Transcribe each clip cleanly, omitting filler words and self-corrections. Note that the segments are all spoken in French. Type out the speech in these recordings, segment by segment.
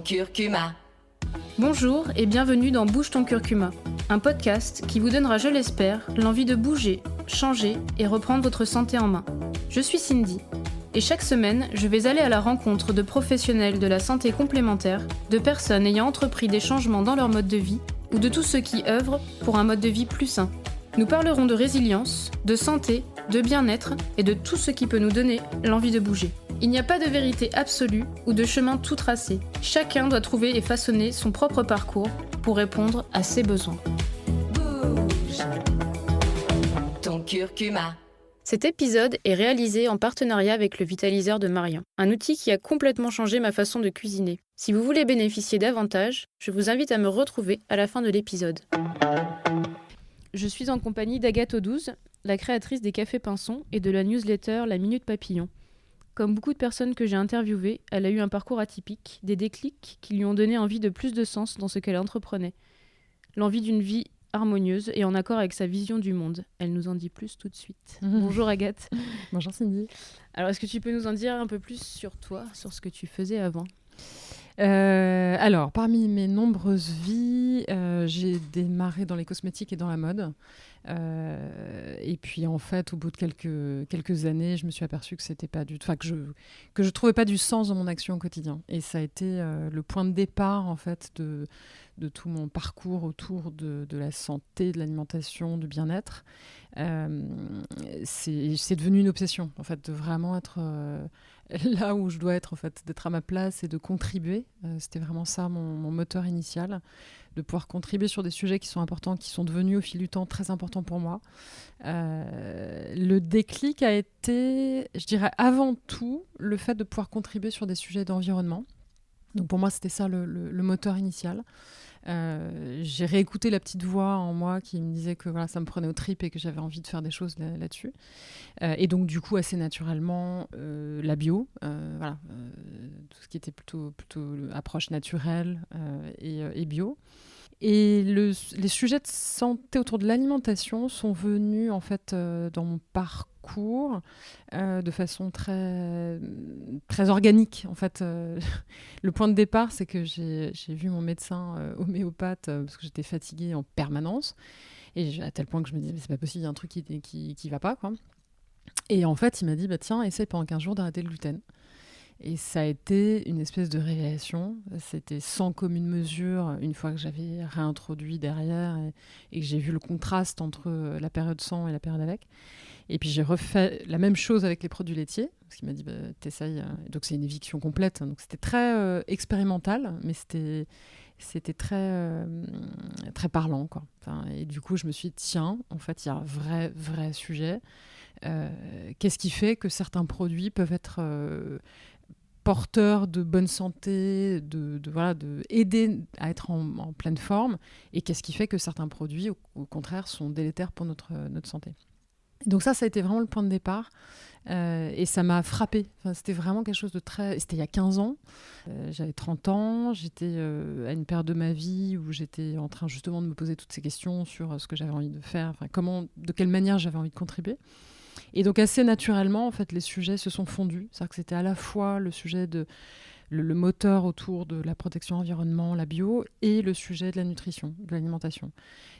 curcuma. Bonjour et bienvenue dans Bouge ton curcuma, un podcast qui vous donnera, je l'espère, l'envie de bouger, changer et reprendre votre santé en main. Je suis Cindy et chaque semaine, je vais aller à la rencontre de professionnels de la santé complémentaire, de personnes ayant entrepris des changements dans leur mode de vie ou de tous ceux qui œuvrent pour un mode de vie plus sain. Nous parlerons de résilience, de santé, de bien-être et de tout ce qui peut nous donner l'envie de bouger. Il n'y a pas de vérité absolue ou de chemin tout tracé. Chacun doit trouver et façonner son propre parcours pour répondre à ses besoins. Bouge ton curcuma. Cet épisode est réalisé en partenariat avec le Vitaliseur de Marian, un outil qui a complètement changé ma façon de cuisiner. Si vous voulez bénéficier davantage, je vous invite à me retrouver à la fin de l'épisode. Je suis en compagnie d'Agathe Audouze, la créatrice des Cafés Pinson et de la newsletter La Minute Papillon. Comme beaucoup de personnes que j'ai interviewées, elle a eu un parcours atypique, des déclics qui lui ont donné envie de plus de sens dans ce qu'elle entreprenait. L'envie d'une vie harmonieuse et en accord avec sa vision du monde. Elle nous en dit plus tout de suite. Bonjour Agathe. Bonjour Cindy. Alors, est-ce que tu peux nous en dire un peu plus sur toi, sur ce que tu faisais avant ? Alors, parmi mes nombreuses vies, j'ai démarré dans les cosmétiques et dans la mode. Et puis, en fait, au bout de quelques années, je me suis aperçue que c'était pas du tout, que je trouvais pas du sens dans mon action au quotidien. Et ça a été le point de départ, en fait, de tout mon parcours autour de la santé, de l'alimentation, du bien-être. C'est devenu une obsession, en fait, de vraiment être là où je dois être, en fait, d'être à ma place et de contribuer. C'était vraiment ça mon moteur initial, de pouvoir contribuer sur des sujets qui sont importants, qui sont devenus au fil du temps très importants pour moi. Le déclic a été, je dirais, avant tout, le fait de pouvoir contribuer sur des sujets d'environnement. Donc pour moi, c'était ça le moteur initial. J'ai réécouté la petite voix en moi qui me disait que voilà, ça me prenait aux tripes et que j'avais envie de faire des choses là-dessus. Et donc, du coup, assez naturellement, la bio, tout ce qui était plutôt approche naturelle et bio. Et les sujets de santé autour de l'alimentation sont venus en fait dans mon parcours de façon très, très organique. En fait, le point de départ, c'est que j'ai vu mon médecin homéopathe parce que j'étais fatiguée en permanence. Et à tel point que je me disais, mais c'est pas possible, il y a un truc qui va pas, quoi. Et en fait, il m'a dit, bah, tiens, essaye pendant 15 jours d'arrêter le gluten. Et ça a été une espèce de révélation. C'était sans commune mesure une fois que j'avais réintroduit derrière et que j'ai vu le contraste entre la période sans et la période avec. Et puis j'ai refait la même chose avec les produits laitiers, parce qu'il m'a dit bah, t'essayes. Donc c'est une éviction complète. Donc c'était très expérimental, mais c'était très, très parlant, quoi. Enfin, et du coup, je me suis dit, tiens, en fait, il y a un vrai sujet. Qu'est-ce qui fait que certains produits peuvent être porteurs de bonne santé, de aider à être en pleine forme, et qu'est-ce qui fait que certains produits, au contraire, sont délétères pour notre santé. Et donc ça a été vraiment le point de départ, et ça m'a frappée. Enfin, c'était vraiment quelque chose de très... C'était il y a 15 ans, j'avais 30 ans, j'étais à une période de ma vie où j'étais en train justement de me poser toutes ces questions sur ce que j'avais envie de faire, enfin, de quelle manière j'avais envie de contribuer. Et donc assez naturellement, en fait, les sujets se sont fondus. C'est-à-dire que c'était à la fois le sujet le moteur autour de la protection environnement, la bio, et le sujet de la nutrition, de l'alimentation.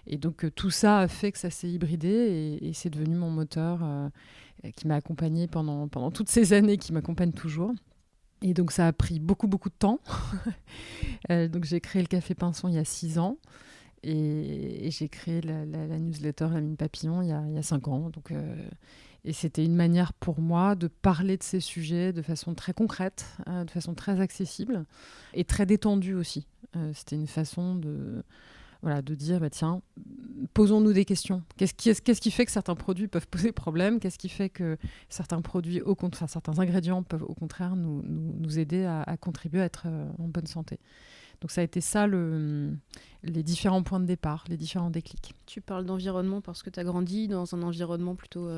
Et donc tout ça a fait que ça s'est hybridé et c'est devenu mon moteur qui m'a accompagné pendant toutes ces années, qui m'accompagne toujours. Et donc ça a pris beaucoup de temps. Donc j'ai créé le Café Pinson il y a 6 ans. Et j'ai créé la newsletter La Minute Papillon il y a 5 ans. Donc, et c'était une manière pour moi de parler de ces sujets de façon très concrète, de façon très accessible et très détendue aussi. C'était une façon de dire, bah, tiens, posons-nous des questions. Qu'est-ce qui fait que certains produits peuvent poser problème ? Qu'est-ce qui fait que certains produits, certains ingrédients peuvent au contraire nous aider à contribuer à être en bonne santé ? Donc ça a été ça les différents points de départ, les différents déclics. Tu parles d'environnement parce que tu as grandi dans un environnement plutôt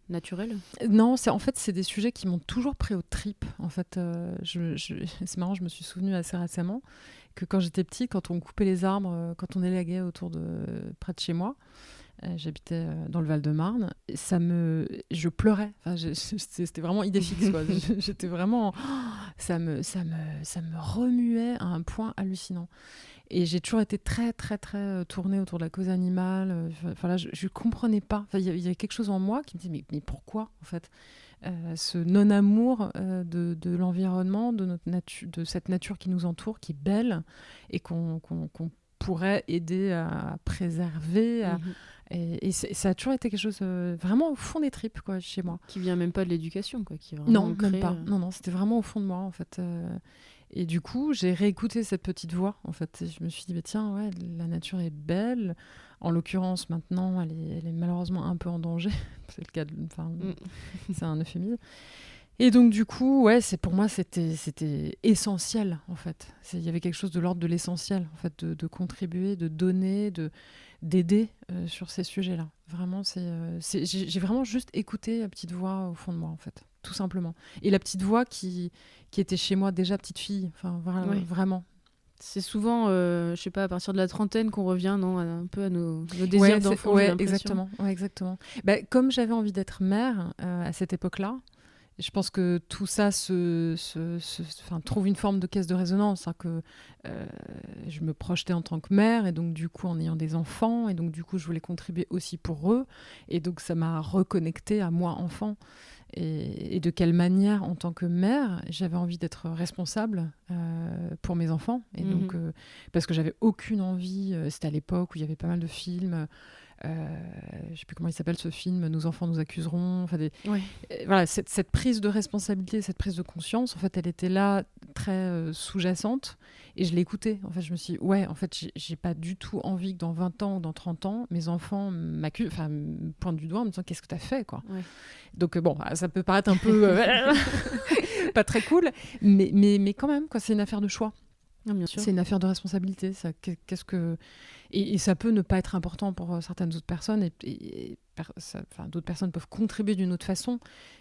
naturel ? Non, c'est des sujets qui m'ont toujours pris aux tripes. En fait, c'est marrant, je me suis souvenue assez récemment que quand j'étais petite, quand on coupait les arbres, quand on élaguait près de chez moi, j'habitais dans le Val-de-Marne, je pleurais. Enfin, c'était vraiment idée fixe, quoi. J'étais vraiment... ça me remuait à un point hallucinant. Et j'ai toujours été très, très, très tournée autour de la cause animale. Enfin, là, je ne comprenais pas. Il y a quelque chose en moi qui me dit, mais pourquoi, en fait ce non-amour de l'environnement, de cette nature qui nous entoure, qui est belle, et qu'on pourrait aider à préserver. Et ça a toujours été quelque chose vraiment au fond des tripes, quoi, chez moi. Qui vient même pas de l'éducation, quoi. Qui est vraiment Non, même pas. Non, c'était vraiment au fond de moi, en fait. Et du coup, j'ai réécouté cette petite voix, en fait. Et je me suis dit, bah, tiens, ouais, la nature est belle. En l'occurrence, maintenant, elle est malheureusement un peu en danger. C'est le cas c'est un euphémisme. Et donc, du coup, ouais, pour moi, c'était essentiel, en fait. Il y avait quelque chose de l'ordre de l'essentiel, en fait, de contribuer, de donner, d'aider sur ces sujets-là. Vraiment, j'ai vraiment juste écouté la petite voix au fond de moi, en fait, tout simplement. Et la petite voix qui était chez moi déjà petite fille, enfin, vraiment. C'est souvent, je sais pas, à partir de la trentaine qu'on revient, non, un peu à nos désirs d'enfant. Ouais, exactement. Ouais, exactement. Bah, comme j'avais envie d'être mère à cette époque-là, je pense que tout ça trouve une forme de caisse de résonance, hein, que je me projetais en tant que mère, et donc du coup en ayant des enfants, et donc du coup je voulais contribuer aussi pour eux, et donc ça m'a reconnectée à moi enfant, et de quelle manière en tant que mère j'avais envie d'être responsable pour mes enfants, et donc parce que j'avais aucune envie, c'était à l'époque où il y avait pas mal de films. Je ne sais plus comment il s'appelle ce film, Nos enfants nous accuseront. Voilà, cette prise de responsabilité, cette prise de conscience, en fait, elle était là, très sous-jacente, et je l'écoutais. En fait, je me suis dit, ouais, en fait, j'ai pas du tout envie que dans 20 ans ou dans 30 ans, mes enfants me pointent du doigt en me disant, qu'est-ce que tu as fait, quoi. Ouais. Donc, bon, ça peut paraître un peu pas très cool, mais quand même, quoi, c'est une affaire de choix. Non, bien sûr. C'est une affaire de responsabilité. Et ça peut ne pas être important pour certaines autres personnes, d'autres personnes peuvent contribuer d'une autre façon,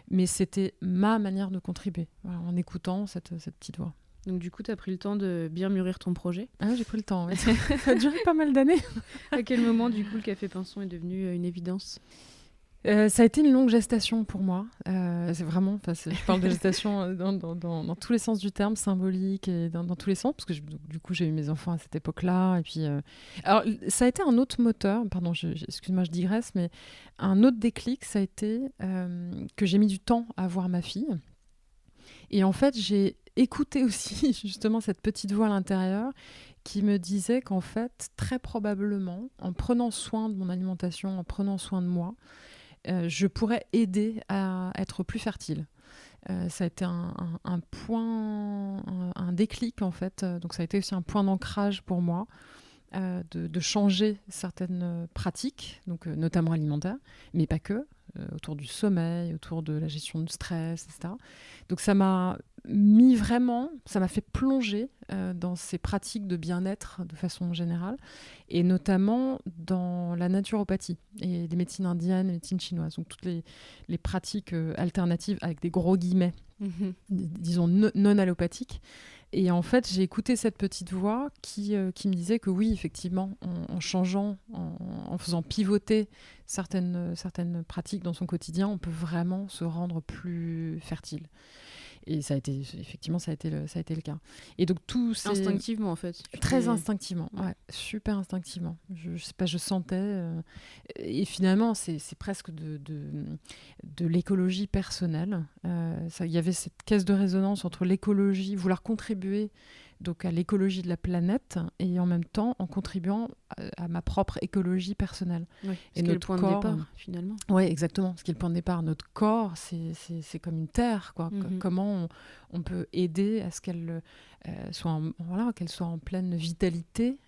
mais c'était ma manière de contribuer, voilà, en écoutant cette petite voix. Donc du coup, tu as pris le temps de bien mûrir ton projet. Ah, j'ai pris le temps, ouais. Ça a duré pas mal d'années. À quel moment, du coup, le café pinson est devenu une évidence ? Ça a été une longue gestation pour moi. C'est vraiment, je parle de gestation dans tous les sens du terme, symbolique, et dans tous les sens, parce que du coup j'ai eu mes enfants à cette époque-là. Et puis, alors ça a été un autre moteur. Pardon, excuse-moi, je digresse, mais un autre déclic, ça a été que j'ai mis du temps à voir ma fille. Et en fait, j'ai écouté aussi justement cette petite voix à l'intérieur qui me disait qu'en fait, très probablement, en prenant soin de mon alimentation, en prenant soin de moi, je pourrais aider à être plus fertile. Ça a été un point, un déclic en fait. Donc ça a été aussi un point d'ancrage pour moi, de changer certaines pratiques, donc notamment alimentaires, mais pas que, autour du sommeil, autour de la gestion du stress, etc. Donc ça m'a fait plonger dans ces pratiques de bien-être de façon générale, et notamment dans la naturopathie et les médecines indiennes, les médecines chinoises, donc toutes les pratiques alternatives avec des gros guillemets, disons non allopathiques. Et en fait, j'ai écouté cette petite voix qui me disait que oui, effectivement, en changeant, en faisant pivoter certaines pratiques dans son quotidien, on peut vraiment se rendre plus fertile. Et ça a été le cas. Et donc tout c'est instinctivement en fait. Très instinctivement, ouais, super instinctivement. Je sais pas, je sentais. Et finalement, c'est presque de l'écologie personnelle. Il y avait cette caisse de résonance entre l'écologie, vouloir contribuer donc à l'écologie de la planète, et en même temps en contribuant à ma propre écologie personnelle. Oui, et notre point de départ, finalement. Oui, exactement. Ce qui est le point de départ. Notre corps, c'est comme une terre, quoi. Comment on peut aider à ce qu'elle soit en pleine vitalité,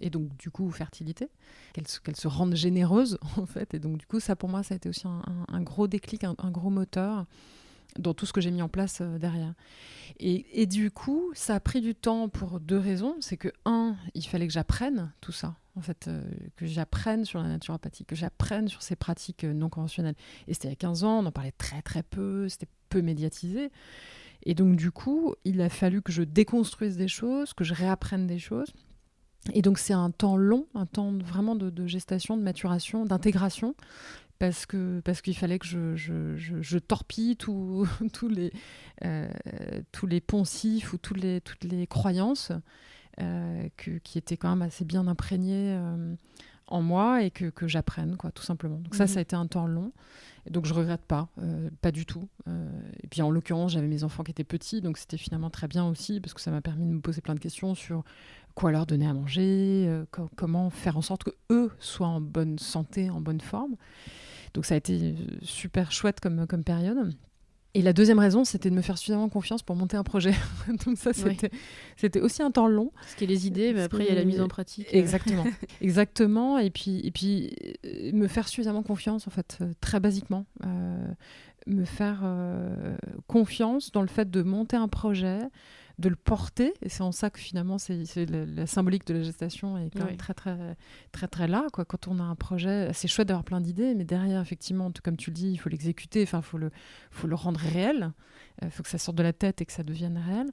et donc du coup fertilité, qu'elle se rende généreuse, en fait. Et donc du coup, ça pour moi, ça a été aussi un gros déclic, un gros moteur dans tout ce que j'ai mis en place derrière. Et du coup, ça a pris du temps pour 2 raisons. C'est que, il fallait que j'apprenne tout ça, en fait, que j'apprenne sur la naturopathie, que j'apprenne sur ces pratiques non conventionnelles. Et c'était il y a 15 ans, on en parlait très très peu, c'était peu médiatisé. Et donc du coup, il a fallu que je déconstruise des choses, que je réapprenne des choses. Et donc c'est un temps long, un temps vraiment de gestation, de maturation, d'intégration, parce qu'il fallait que je torpille tous les poncifs ou toutes les croyances qui étaient quand même assez bien imprégnées en moi et que j'apprenne, quoi, tout simplement. Donc ça a été un temps long. Et donc je regrette pas du tout. Et puis en l'occurrence, j'avais mes enfants qui étaient petits, donc c'était finalement très bien aussi, parce que ça m'a permis de me poser plein de questions sur quoi leur donner à manger, comment faire en sorte qu'eux soient en bonne santé, en bonne forme. Donc ça a été super chouette comme période. Et la deuxième raison, c'était de me faire suffisamment confiance pour monter un projet. Donc ça, c'était aussi un temps long. Parce qu'il y a les idées, mais après, il y a la mise en pratique. Exactement. Exactement. Et puis, me faire suffisamment confiance, en fait, très basiquement. Me faire confiance dans le fait de monter un projet, de le porter. Et c'est en ça que finalement, c'est la symbolique de la gestation est quand même très, très, très, très là, quoi. Quand on a un projet, c'est chouette d'avoir plein d'idées, mais derrière, effectivement, comme tu le dis, il faut l'exécuter, il faut le rendre réel. Il faut que ça sorte de la tête et que ça devienne réel.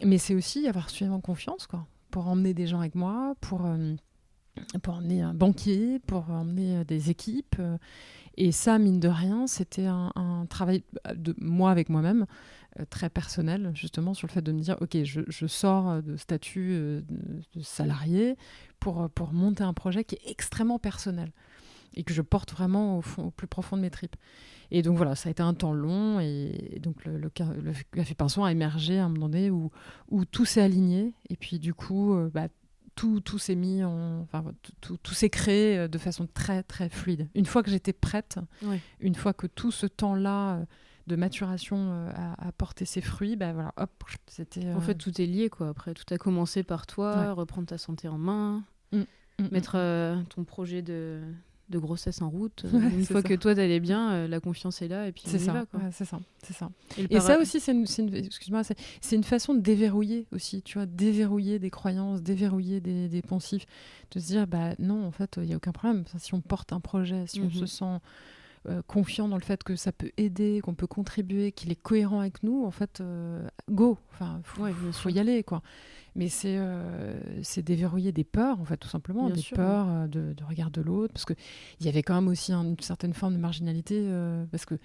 Mais c'est aussi avoir suffisamment confiance, quoi, pour emmener des gens avec moi, pour emmener un banquier, pour emmener des équipes. Et ça, mine de rien, c'était un travail de moi avec moi-même, très personnel, justement, sur le fait de me dire, OK, je sors de statut de salarié pour monter un projet qui est extrêmement personnel et que je porte vraiment au plus profond de mes tripes. Et donc voilà, ça a été un temps long, et donc le Café Pinson a émergé à un moment donné où tout s'est aligné, et puis du coup, tout s'est mis tout s'est créé de façon très très fluide. Une fois que j'étais prête, une fois que tout ce temps-là de maturation a porté ses fruits, voilà, hop, c'était... En fait, tout est lié, quoi. Après, tout a commencé par toi, reprendre ta santé en main, mettre ton projet de grossesse en route. Une fois que toi t'allais bien, la confiance est là, et puis on y va, quoi. C'est ça. Et ça aussi, c'est une façon de déverrouiller aussi, tu vois, déverrouiller des croyances, déverrouiller des poncifs, de se dire, non, en fait, il n'y a aucun problème. Enfin, si on porte un projet, si on se sent confiant dans le fait que ça peut aider, qu'on peut contribuer, qu'il est cohérent avec nous, en fait, go. Enfin, faut y aller, quoi. Mais c'est déverrouiller des peurs, en fait, tout simplement, peurs de regard de l'autre, parce qu'il y avait quand même aussi une certaine forme de marginalité, parce que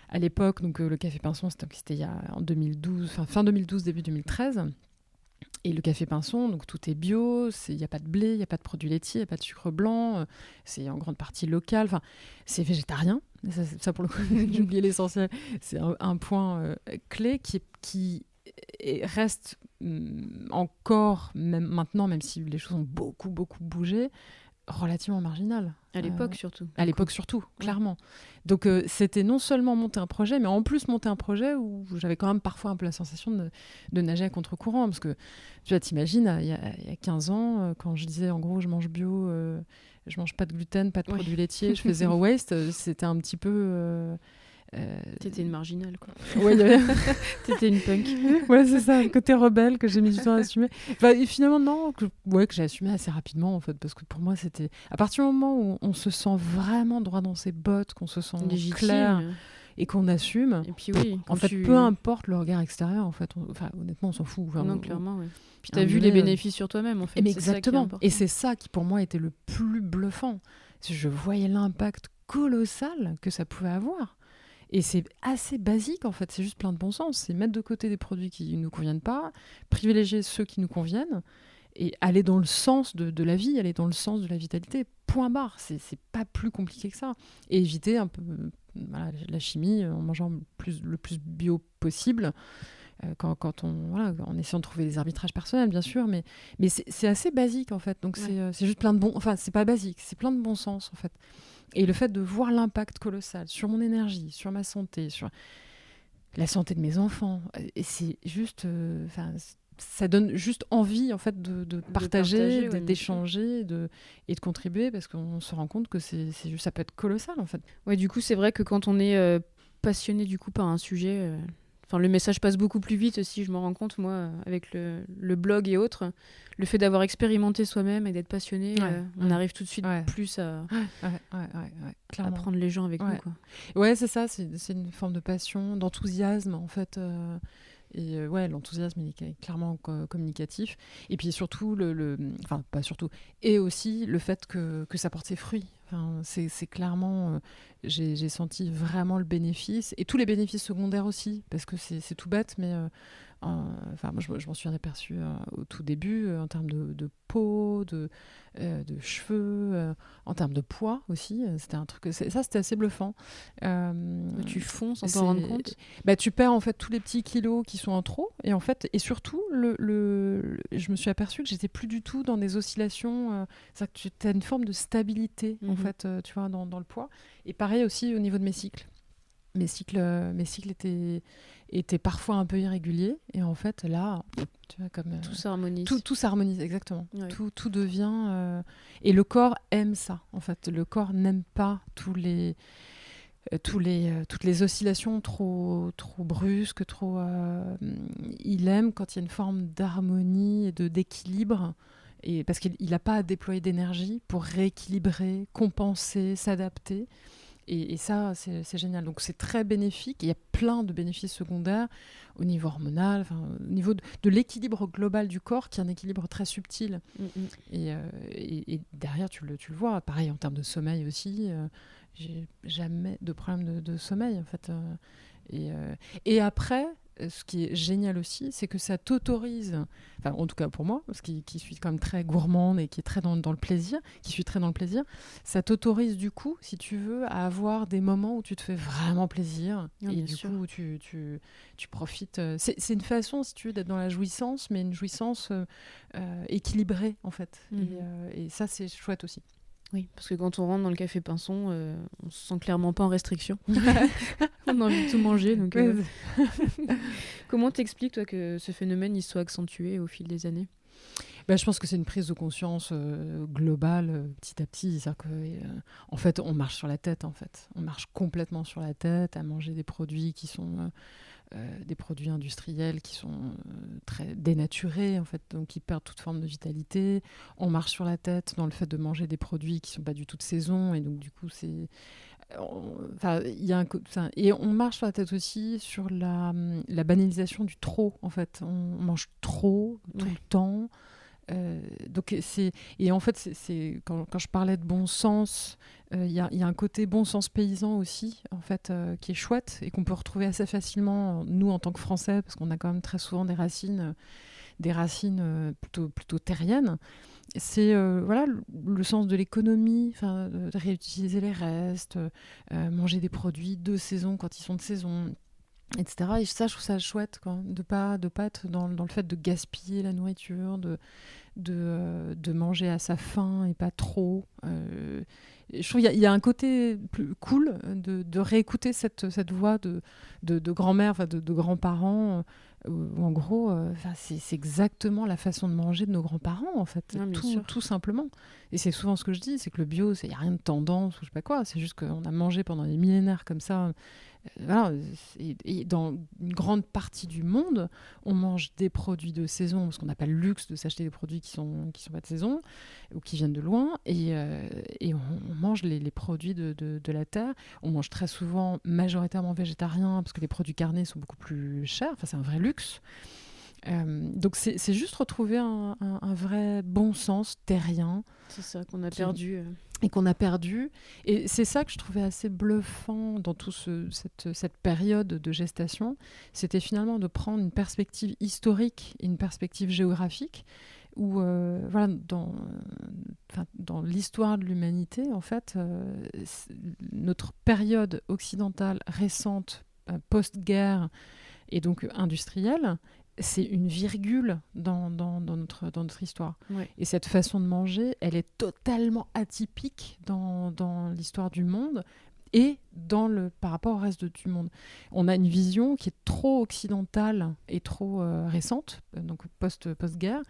à l'époque, donc le Café Pinson, c'était en 2012, fin 2012, début 2013. Et le Café Pinson, donc tout est bio, il n'y a pas de blé, il n'y a pas de produits laitiers, il n'y a pas de sucre blanc, c'est en grande partie local, c'est végétarien. Ça pour le coup, j'ai oublié l'essentiel. C'est un point clé qui reste encore, même maintenant, même si les choses ont beaucoup, beaucoup bougé, relativement marginal. À l'époque, surtout. À l'époque, surtout, clairement. Donc, c'était non seulement monter un projet, mais en plus monter un projet où j'avais quand même parfois un peu la sensation de nager à contre-courant. Parce que, tu vois, t'imagines, il y a 15 ans, quand je disais, en gros, je mange bio, je mange pas de gluten, pas de produits laitiers, je fais zéro waste, c'était un petit peu... T'étais une marginale, quoi. Ouais, T'étais une punk. Ouais, c'est ça, le côté rebelle que j'ai mis du temps à assumer. Et finalement, non, que j'ai assumé assez rapidement, en fait, parce que pour moi, c'était... À partir du moment où on se sent vraiment droit dans ses bottes, qu'on se sent légitime, clair et qu'on assume, et puis oui, en fait, peu importe le regard extérieur, en fait, honnêtement, on s'en fout. Non, clairement, oui. Puis t'as vu les bénéfices sur toi-même, en fait. Mais exactement. Et c'est ça qui, pour moi, était le plus bluffant. Je voyais l'impact colossal que ça pouvait avoir. Et c'est assez basique, en fait, c'est juste plein de bon sens. C'est mettre de côté des produits qui ne nous conviennent pas, privilégier ceux qui nous conviennent, et aller dans le sens de la vie, aller dans le sens de la vitalité, point barre. C'est pas plus compliqué que ça. Et éviter un peu la chimie en mangeant le plus bio possible, en essayant de trouver des arbitrages personnels, bien sûr, mais c'est assez basique, en fait. Donc c'est juste plein de bon... Enfin, c'est pas basique, c'est plein de bon sens, en fait. Et le fait de voir l'impact colossal sur mon énergie, sur ma santé, sur la santé de mes enfants, et c'est juste... ça donne juste envie, en fait, de partager, d'échanger et de contribuer, parce qu'on se rend compte que ça peut être colossal, en fait. Ouais, du coup, c'est vrai que quand on est passionné du coup, par un sujet... le message passe beaucoup plus vite aussi, je m'en rends compte, moi, avec le blog et autres. Le fait d'avoir expérimenté soi-même et d'être passionné, on arrive tout de suite plus à prendre les gens avec nous, quoi. Ouais, c'est ça, c'est une forme de passion, d'enthousiasme, en fait. Et l'enthousiasme, il est clairement communicatif. Et puis surtout, enfin, pas surtout, et aussi le fait que ça porte ses fruits. Enfin, c'est clairement, j'ai senti vraiment le bénéfice, et tous les bénéfices secondaires aussi, parce que c'est tout bête, mais enfin, moi, je m'en suis aperçue au tout début, en termes de peau, de cheveux, en termes de poids aussi. C'était un truc, c'était assez bluffant. Tu fonds sans t'en rendre compte. Tu perds en fait tous les petits kilos qui sont en trop, et en fait, et surtout, je me suis aperçue que j'étais plus du tout dans des oscillations. C'est-à-dire que tu as une forme de stabilité en fait, tu vois, dans le poids. Et pareil aussi au niveau de mes cycles. Mes cycles étaient parfois un peu irréguliers, et en fait là, tu vois, comme tout s'harmonise. Tout s'harmonise, exactement. Ouais. Tout devient et le corps aime ça. En fait, le corps n'aime pas toutes les oscillations trop brusques, il aime quand il y a une forme d'harmonie et d'équilibre. Et parce qu'il n'a pas à déployer d'énergie pour rééquilibrer, compenser, s'adapter. Et ça, c'est génial. Donc, c'est très bénéfique. Il y a plein de bénéfices secondaires au niveau hormonal, au niveau de l'équilibre global du corps, qui est un équilibre très subtil. Et derrière, tu le vois. Pareil, en termes de sommeil aussi, j'ai jamais de problème de sommeil, en fait. Et après, ce qui est génial aussi, c'est que ça t'autorise, enfin en tout cas pour moi, parce qui suis quand même très gourmande et qui est très dans le plaisir, ça t'autorise du coup, si tu veux, à avoir des moments où tu te fais vraiment plaisir, et du coup tu profites. C'est une façon, si tu veux, d'être dans la jouissance, mais une jouissance équilibrée en fait. Et ça, c'est chouette aussi. Oui, parce que quand on rentre dans le café Pinson, on se sent clairement pas en restriction. On a envie de tout manger. Donc, Comment t'expliques, toi, que ce phénomène il soit accentué au fil des années ? Je pense que c'est une prise de conscience globale, petit à petit. C'est-à-dire en fait, on marche sur la tête. En fait, on marche complètement sur la tête à manger des produits qui sont des produits industriels qui sont très dénaturés, en fait, donc qui perdent toute forme de vitalité. On marche sur la tête dans le fait de manger des produits qui sont pas du tout de saison, et donc du coup c'est et on marche sur la tête aussi sur la banalisation du trop, en fait. On mange trop tout le temps. Donc et en fait c'est quand je parlais de bon sens, il y a un côté bon sens paysan aussi, en fait, qui est chouette et qu'on peut retrouver assez facilement, nous en tant que Français, parce qu'on a quand même très souvent des racines plutôt terriennes. C'est le sens de l'économie, de réutiliser les restes, manger des produits de saison quand ils sont de saison, etc. Et ça, je trouve ça chouette, quoi, de pas être dans le fait de gaspiller la nourriture, de manger à sa faim et pas trop. Je trouve qu'il y a un côté plus cool de réécouter cette voix de grand-mère, de grands-parents, où en gros, c'est exactement la façon de manger de nos grands-parents, en fait, tout simplement. Et c'est souvent ce que je dis, c'est que le bio, il n'y a rien de tendance ou je sais pas quoi, c'est juste qu'on a mangé pendant des millénaires comme ça. Voilà, et dans une grande partie du monde, on mange des produits de saison, parce qu'on n'a pas le luxe de s'acheter des produits qui sont pas de saison ou qui viennent de loin, et on mange les produits de la terre. On mange très souvent majoritairement végétarien, parce que les produits carnés sont beaucoup plus chers. Enfin, c'est un vrai luxe. Donc c'est juste retrouver un vrai bon sens terrien. C'est ça qu'on a perdu. Et qu'on a perdu. Et c'est ça que je trouvais assez bluffant dans toute cette période de gestation. C'était finalement de prendre une perspective historique et une perspective géographique, où dans l'histoire de l'humanité, en fait, notre période occidentale récente, post-guerre et donc industrielle, c'est une virgule dans notre histoire. Ouais. Et cette façon de manger, elle est totalement atypique dans l'histoire du monde et par rapport au reste du monde. On a une vision qui est trop occidentale et trop récente, donc post-guerre,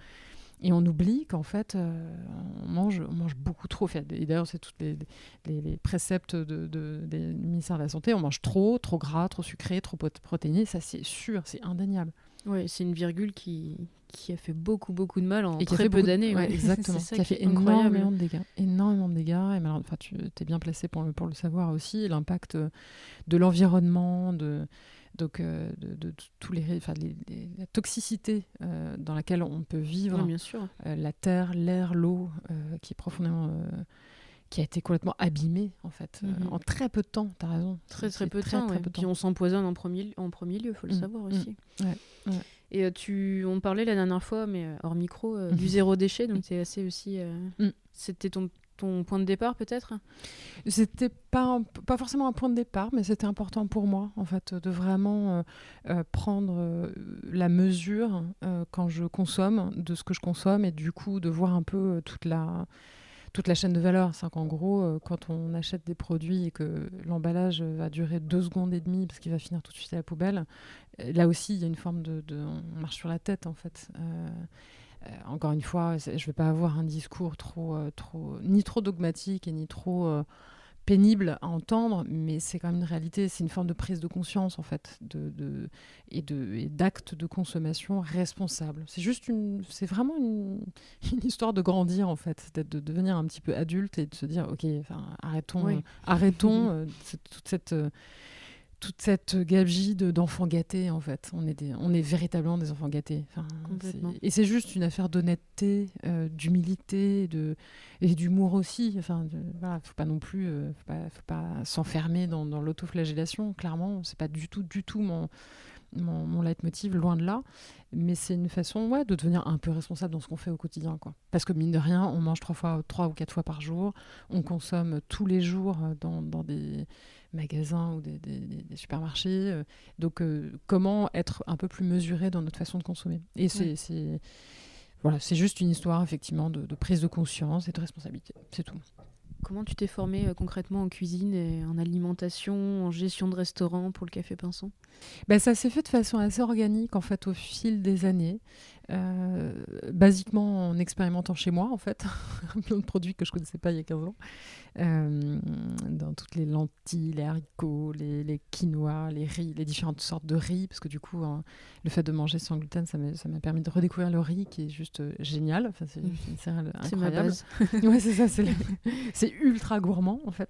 et on oublie qu'en fait, on mange beaucoup trop. Et d'ailleurs, c'est tous les préceptes des ministères de la Santé. On mange trop gras, trop sucré, trop protéiné. Ça, c'est sûr, c'est indéniable. Oui, c'est une virgule qui qui a fait beaucoup de mal en Et qui a très fait peu beaucoup d'années. Ouais. Exactement. C'est ça qui a qui fait est incroyable. énormément de dégâts. Et alors, tu es bien placé pour le savoir aussi. Et l'impact de l'environnement, de tous la toxicité dans laquelle on peut vivre, Bien sûr. la terre, l'air, l'eau, qui est profondément, qui a été complètement abîmée en fait, en très peu de temps. T'as raison. Très C'est peu de temps. très peu de Puis temps. on s'empoisonne en premier lieu, faut le savoir aussi. Ouais. Et on parlait la dernière fois, mais hors micro, du zéro déchet, donc c'est assez aussi. C'était ton point de départ peut-être. C'était pas forcément un point de départ, mais c'était important pour moi en fait de vraiment prendre la mesure quand je consomme de ce que je consomme, et du coup de voir un peu toute la chaîne de valeur. C'est qu'en gros, quand on achète des produits et que l'emballage va durer 2 secondes et demie parce qu'il va finir tout de suite à la poubelle, là aussi il y a une forme on marche sur la tête en fait. Encore une fois, je ne vais pas avoir un discours ni trop dogmatique et ni trop pénible à entendre, mais c'est quand même une réalité, c'est une forme de prise de conscience en fait, et d'actes de consommation responsables. C'est vraiment une histoire de grandir en fait, de devenir un petit peu adulte et de se dire ok, arrêtons toute cette gabegie d'enfants gâtés en fait. On est véritablement des enfants gâtés. Et c'est juste une affaire d'honnêteté, d'humilité, et d'humour aussi. Faut pas non plus, faut pas s'enfermer dans l'autoflagellation. Clairement, c'est pas du tout mon leitmotiv, loin de là. Mais c'est une façon de devenir un peu responsable dans ce qu'on fait au quotidien, quoi. Parce que mine de rien, on mange 3 ou 4 fois par jour, on consomme tous les jours dans des magasins ou des supermarchés. Donc comment être un peu plus mesuré dans notre façon de consommer. Et c'est juste une histoire effectivement de prise de conscience et de responsabilité. C'est tout. Comment tu t'es formée concrètement en cuisine et en alimentation, en gestion de restaurant pour le Café Pinson ? Ça s'est fait de façon assez organique en fait au fil des années, basiquement en expérimentant chez moi en fait plein de produits que je connaissais pas il y a 15 ans, dans toutes les lentilles, les haricots, les quinoa, les riz, les différentes sortes de riz, parce que du coup le fait de manger sans gluten ça m'a permis de redécouvrir le riz qui est juste génial. C'est une céréale incroyable. C'est ma base. Ouais, c'est ça, c'est ultra gourmand en fait.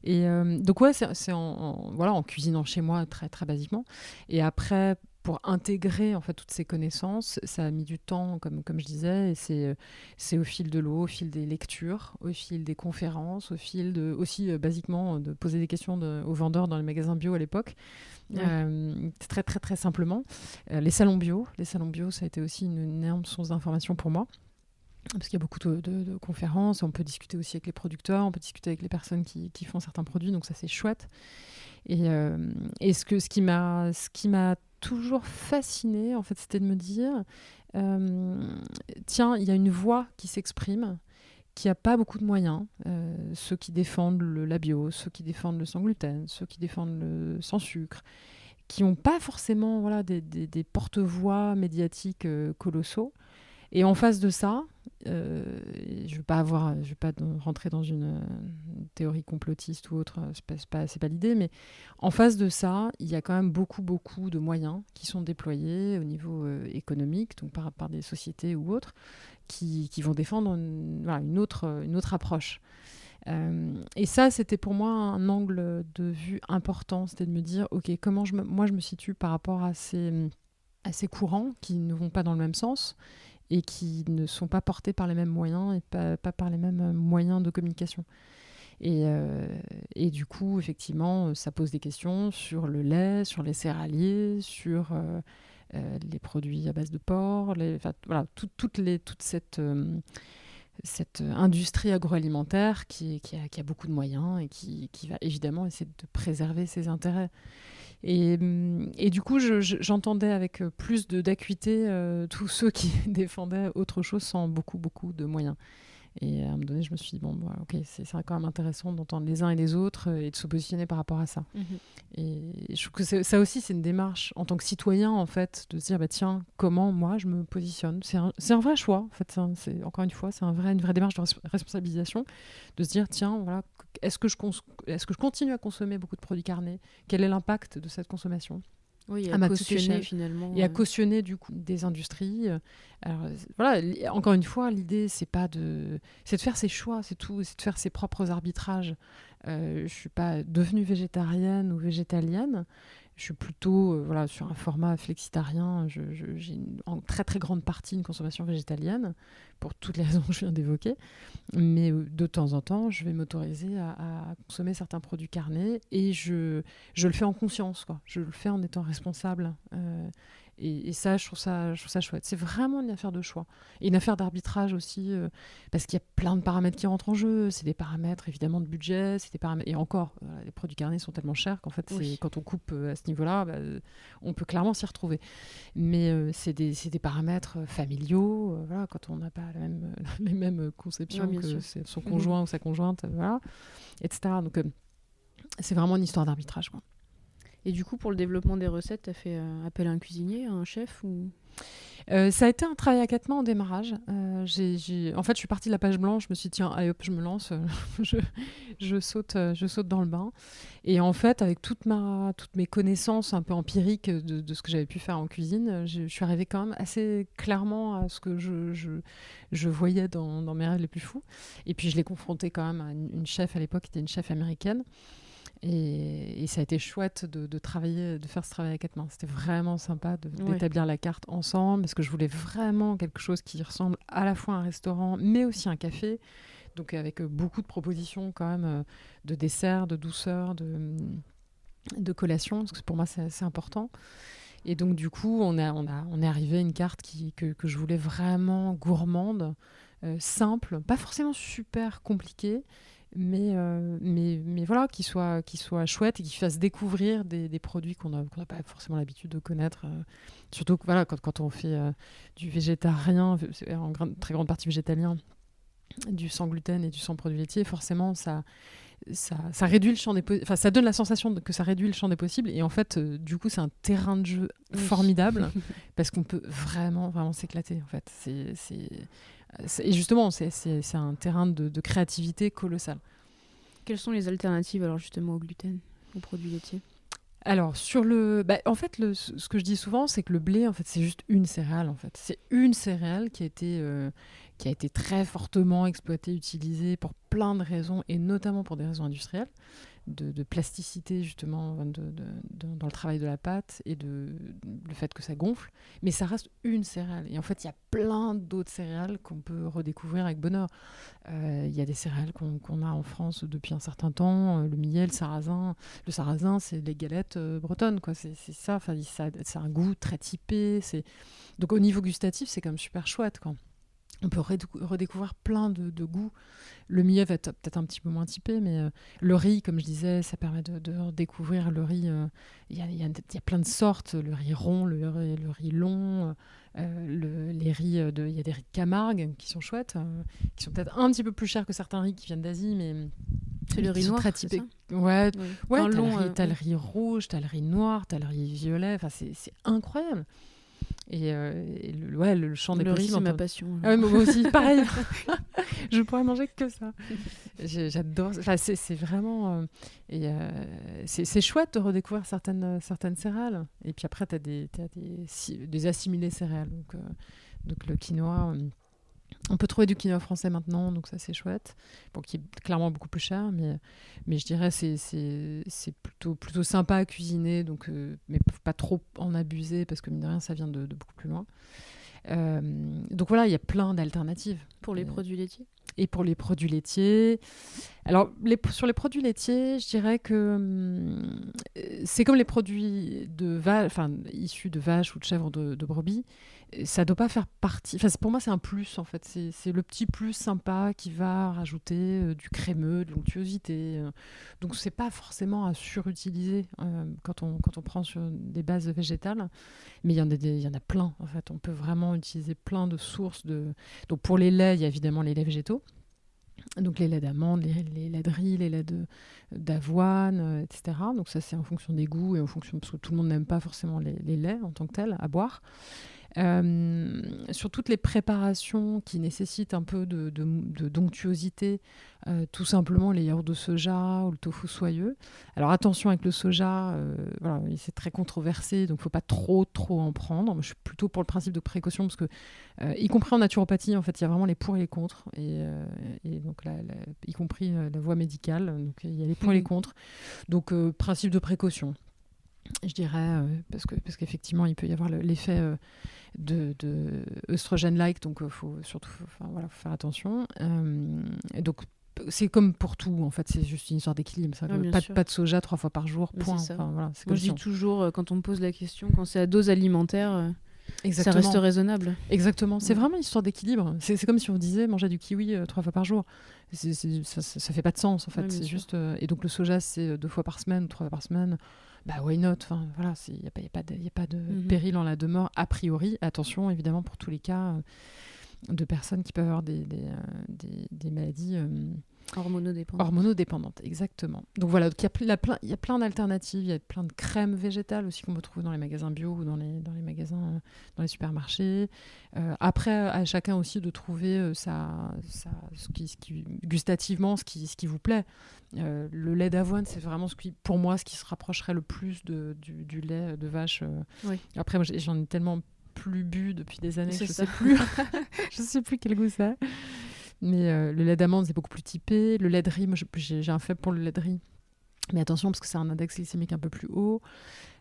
Et donc c'est en cuisinant chez moi très très basiquement. Et après, pour intégrer en fait toutes ces connaissances, ça a mis du temps, comme je disais, et c'est au fil de l'eau, au fil des lectures, au fil des conférences, au fil aussi basiquement de poser des questions aux vendeurs dans les magasins bio à l'époque. Très très très simplement. Les salons bio, ça a été aussi une énorme source d'information pour moi. Parce qu'il y a beaucoup de conférences, on peut discuter aussi avec les producteurs, on peut discuter avec les personnes qui font certains produits, donc ça c'est chouette. Et ce qui m'a toujours fascinée, en fait, c'était de me dire tiens, il y a une voix qui s'exprime, qui n'a pas beaucoup de moyens, ceux qui défendent la bio, ceux qui défendent le sans gluten, ceux qui défendent le sans sucre, qui n'ont pas forcément des porte-voix médiatiques colossaux. Et en face de ça, je ne vais pas rentrer dans une théorie complotiste ou autre, c'est pas l'idée, mais en face de ça, il y a quand même beaucoup de moyens qui sont déployés au niveau économique, donc par des sociétés ou autres, qui vont défendre une autre approche. Et ça, c'était pour moi un angle de vue important, c'était de me dire, ok, comment moi je me situe par rapport à ces courants qui ne vont pas dans le même sens et qui ne sont pas portés par les mêmes moyens et pas par les mêmes moyens de communication. Et du coup, effectivement, ça pose des questions sur le lait, sur les céréaliers, sur les produits à base de porc, toute cette industrie agroalimentaire qui a beaucoup de moyens et qui va évidemment essayer de préserver ses intérêts. Et du coup, j'entendais avec plus d'acuité tous ceux qui défendaient autre chose sans beaucoup de moyens. Et à un moment donné, je me suis dit, ok, c'est quand même intéressant d'entendre les uns et les autres et de se positionner par rapport à ça. Et je trouve que ça aussi, c'est une démarche en tant que citoyen, en fait, de se dire, tiens, comment moi je me positionne. C'est un vrai choix, en fait. Encore une fois, c'est une vraie démarche de responsabilisation, de se dire, tiens, voilà, est-ce que je continue à consommer beaucoup de produits carnés ? Quel est l'impact de cette consommation ? Oui, à à ma petite cautionner échelle. finalement. Et à cautionner du coup des industries. Alors voilà, encore une fois, l'idée c'est de faire ses choix, c'est tout, c'est de faire ses propres arbitrages. Je suis pas devenue végétarienne ou végétalienne. Je suis plutôt voilà, sur un format flexitarien. J'ai en très très grande partie une consommation végétalienne pour toutes les raisons que je viens d'évoquer. Mais de temps en temps, je vais m'autoriser à consommer certains produits carnés et je le fais en conscience, quoi. Je le fais en étant responsable. Et ça, je trouve ça chouette. C'est vraiment une affaire de choix. Et une affaire d'arbitrage aussi, parce qu'il y a plein de paramètres qui rentrent en jeu. C'est des paramètres évidemment de budget, c'est des paramètres... Et encore, les produits carnés sont tellement chers qu'en fait, quand on coupe à ce niveau-là, on peut clairement s'y retrouver. Mais c'est des paramètres familiaux, voilà, quand on n'a pas les mêmes conceptions que son conjoint ou sa conjointe, voilà, etc. Donc c'est vraiment une histoire d'arbitrage, quoi. Et du coup, pour le développement des recettes, tu as fait appel à un cuisinier, à un chef ou... Ça a été un travail à 4 mains au démarrage. En fait, je suis partie de la page blanche, je me suis dit, tiens, allez hop, je me lance, je saute dans le bain. Et en fait, avec toutes mes connaissances un peu empiriques de ce que j'avais pu faire en cuisine, je suis arrivée quand même assez clairement à ce que je voyais dans mes rêves les plus fous. Et puis, je l'ai confrontée quand même à une chef à l'époque, qui était une chef américaine. Et ça a été chouette de travailler, de faire ce travail à 4 mains. C'était vraiment sympa d'établir la carte ensemble, parce que je voulais vraiment quelque chose qui ressemble à la fois à un restaurant, mais aussi à un café. Donc avec beaucoup de propositions quand même, de desserts, de douceurs, de collations, parce que pour moi c'est important. Et donc du coup, on est arrivé à une carte que je voulais vraiment gourmande, simple, pas forcément super compliquée, mais voilà, qui soit chouette et qui fasse découvrir des produits qu'on n'a pas forcément l'habitude de connaître. Surtout que voilà, quand on fait du végétarien, en très grande partie végétalien, du sans gluten et du sans produits laitiers, forcément ça réduit le champ des possibles. Enfin, ça donne la sensation que ça réduit le champ des possibles. Et en fait, du coup, c'est un terrain de jeu formidable parce qu'on peut vraiment, vraiment s'éclater. En fait, et justement, c'est un terrain de créativité colossal. Quelles sont les alternatives alors justement au gluten, aux produits laitiers ? Alors en fait, ce que je dis souvent, c'est que le blé, en fait, c'est juste une céréale. En fait, c'est une céréale qui a été très fortement exploitée, utilisée pour plein de raisons, et notamment pour des raisons industrielles, de plasticité justement dans le travail de la pâte et le fait que ça gonfle. Mais ça reste une céréale. Et en fait, il y a plein d'autres céréales qu'on peut redécouvrir avec bonheur. Il y a des céréales qu'on a en France depuis un certain temps, le millet, le sarrasin. Le sarrasin, c'est les galettes bretonnes, quoi. C'est ça. Enfin, ça a un goût très typé. Donc au niveau gustatif, c'est quand même super chouette, quoi. On peut redécouvrir plein de goûts. Le millet va être peut-être un petit peu moins typé, mais le riz, comme je disais, ça permet de redécouvrir le riz. Il y a plein de sortes. Le riz rond, le riz long, les riz il y a des riz de Camargue qui sont chouettes, qui sont peut-être un petit peu plus chers que certains riz qui viennent d'Asie, mais c'est le riz noir, très typé. C'est ça ? Ouais, t'as le le riz rouge, t'as le riz noir, t'as le riz violet. Enfin, c'est incroyable. Et le champ des possibles. Le riz, c'est ma passion. Ah ouais, moi aussi, pareil. Je pourrais manger que ça. J'adore. Enfin, c'est vraiment. C'est chouette de redécouvrir certaines céréales. Et puis après, t'as des assimilés céréales. Donc le quinoa. On peut trouver du quinoa français maintenant, donc ça c'est chouette. Bon, qui est clairement beaucoup plus cher, mais je dirais c'est plutôt sympa à cuisiner, donc mais pas trop en abuser parce que mine de rien ça vient de beaucoup plus loin. Donc voilà, il y a plein d'alternatives. Pour les produits laitiers ? Et pour les produits laitiers, alors sur les produits laitiers, je dirais que c'est comme les produits issus de vaches ou de chèvres de brebis. Ça doit pas faire partie. Enfin, pour moi, c'est un plus en fait. C'est le petit plus sympa qui va rajouter du crémeux, de l'onctuosité. Donc, c'est pas forcément à surutiliser quand on prend sur des bases végétales. Mais il y en a plein en fait. On peut vraiment utiliser plein de sources Donc, pour les laits, il y a évidemment les laits végétaux. Donc les laits d'amande, les laits de riz, les laits d'avoine, etc. Donc ça, c'est en fonction des goûts et en fonction parce que tout le monde n'aime pas forcément les laits en tant que tels à boire. Sur toutes les préparations qui nécessitent un peu de d'onctuosité, tout simplement les yaourts de soja ou le tofu soyeux. Alors attention avec le soja, voilà, c'est très controversé, donc il ne faut pas trop en prendre. Moi, je suis plutôt pour le principe de précaution, parce que, y compris en naturopathie, en fait, il y a vraiment les pour et les contre, et donc y compris la voie médicale, donc il y a les pour et les contre. Donc principe de précaution, je dirais, parce qu'effectivement, il peut y avoir l'effet de œstrogène-like, donc faut surtout faut faire attention. Et donc, c'est comme pour tout, en fait, c'est juste une histoire d'équilibre. Pas de soja 3 fois par jour, point. C'est ça. Enfin, voilà, Moi, je dis toujours, quand on me pose la question, quand c'est à dose alimentaire, ça reste raisonnable. Exactement. C'est vraiment une histoire d'équilibre. C'est comme si on disait manger du kiwi 3 fois par jour. Ça fait pas de sens, en fait. C'est juste, et donc, le soja, c'est 2 fois par semaine, 3 fois par semaine. Bah, why not? Enfin, voilà, il n'y a pas de péril en la demeure, a priori. Attention, évidemment, pour tous les cas de personnes qui peuvent avoir des maladies hormonodépendantes, exactement. Donc voilà, il y a plein d'alternatives. Il y a plein de crèmes végétales aussi qu'on peut trouver dans les magasins bio ou dans les magasins, dans les supermarchés. Après, à chacun aussi de trouver gustativement ce qui vous plaît. Le lait d'avoine, c'est vraiment pour moi ce qui se rapprocherait le plus du lait de vache. Oui. Après, moi, j'en ai tellement plus bu depuis des années que je sais plus. Je sais plus quel goût ça a. Mais le lait d'amande, c'est beaucoup plus typé. Le lait de riz, moi, j'ai un faible pour le lait de riz. Mais attention, parce que c'est un index glycémique un peu plus haut.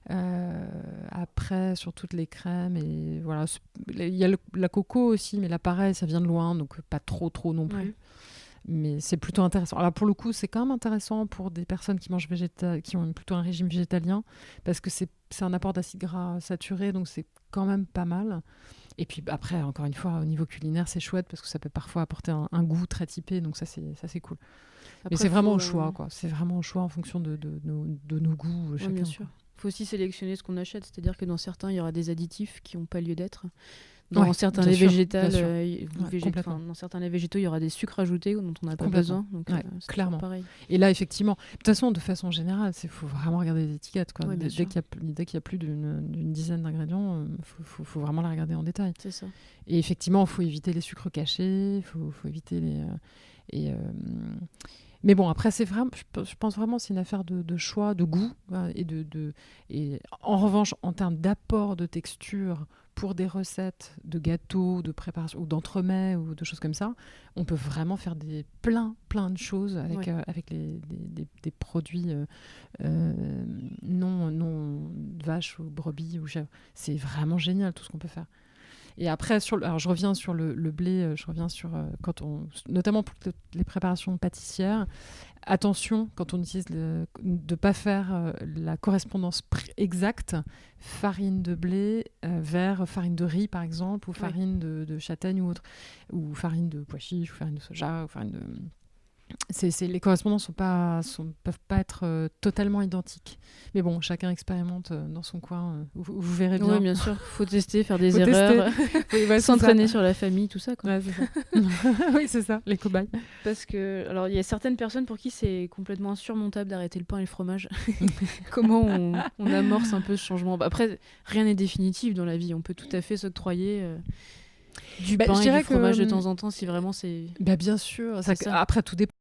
Après, sur toutes les crèmes, et voilà, il y a la coco aussi, mais là, pareil, ça vient de loin, donc pas trop non plus. Ouais. Mais c'est plutôt intéressant. Alors pour le coup, c'est quand même intéressant pour des personnes qui mangent qui ont plutôt un régime végétalien, parce que c'est un apport d'acides gras saturés, donc c'est quand même pas mal. Et puis après, encore une fois, au niveau culinaire, c'est chouette, parce que ça peut parfois apporter un goût très typé, donc ça c'est cool. Après, mais c'est vraiment au choix, quoi. C'est vraiment au choix en fonction de nos goûts. Chacun, bien sûr. Il faut aussi sélectionner ce qu'on achète, c'est-à-dire que dans certains, il y aura des additifs qui n'ont pas lieu d'être. Dans certains laits végétaux, dans certains laits végétaux, il y aura des sucres ajoutés dont on n'a pas besoin. Donc, c'est clairement. Pareil. Et là, effectivement, de toute façon générale, il faut vraiment regarder les étiquettes, quoi. Dès qu'il y a plus d'une dizaine d'ingrédients, faut vraiment la regarder en détail. C'est ça. Et effectivement, il faut éviter les sucres cachés, il faut éviter les... Mais bon, après, je pense vraiment que c'est une affaire de choix, de goût. Et en revanche, en termes d'apport de texture pour des recettes de gâteaux, de préparation, ou d'entremets, ou de choses comme ça, on peut vraiment faire plein de choses avec des produits non vaches ou brebis ou chèvres. C'est vraiment génial tout ce qu'on peut faire. Et après, alors je reviens sur le blé, notamment pour les préparations pâtissières. Attention, quand on utilise de ne pas faire la correspondance exacte, farine de blé vers farine de riz, par exemple, ou farine de châtaigne ou autre, ou farine de pois chiches, ou farine de soja, ou farine de... les correspondances peuvent pas être totalement identiques. Mais bon, chacun expérimente dans son coin. Vous verrez bien. Oui, bien sûr. Il faut tester, faire des erreurs, s'entraîner sur la famille, tout ça, quoi. Ouais, c'est ça. Oui, c'est ça, les cobayes. Parce que, alors, il y a certaines personnes pour qui c'est complètement insurmontable d'arrêter le pain et le fromage. Comment on amorce un peu ce changement? Après, rien n'est définitif dans la vie. On peut tout à fait s'octroyer... du pain et du fromage de temps en temps, si vraiment c'est... Bien sûr. Après, tout dépend.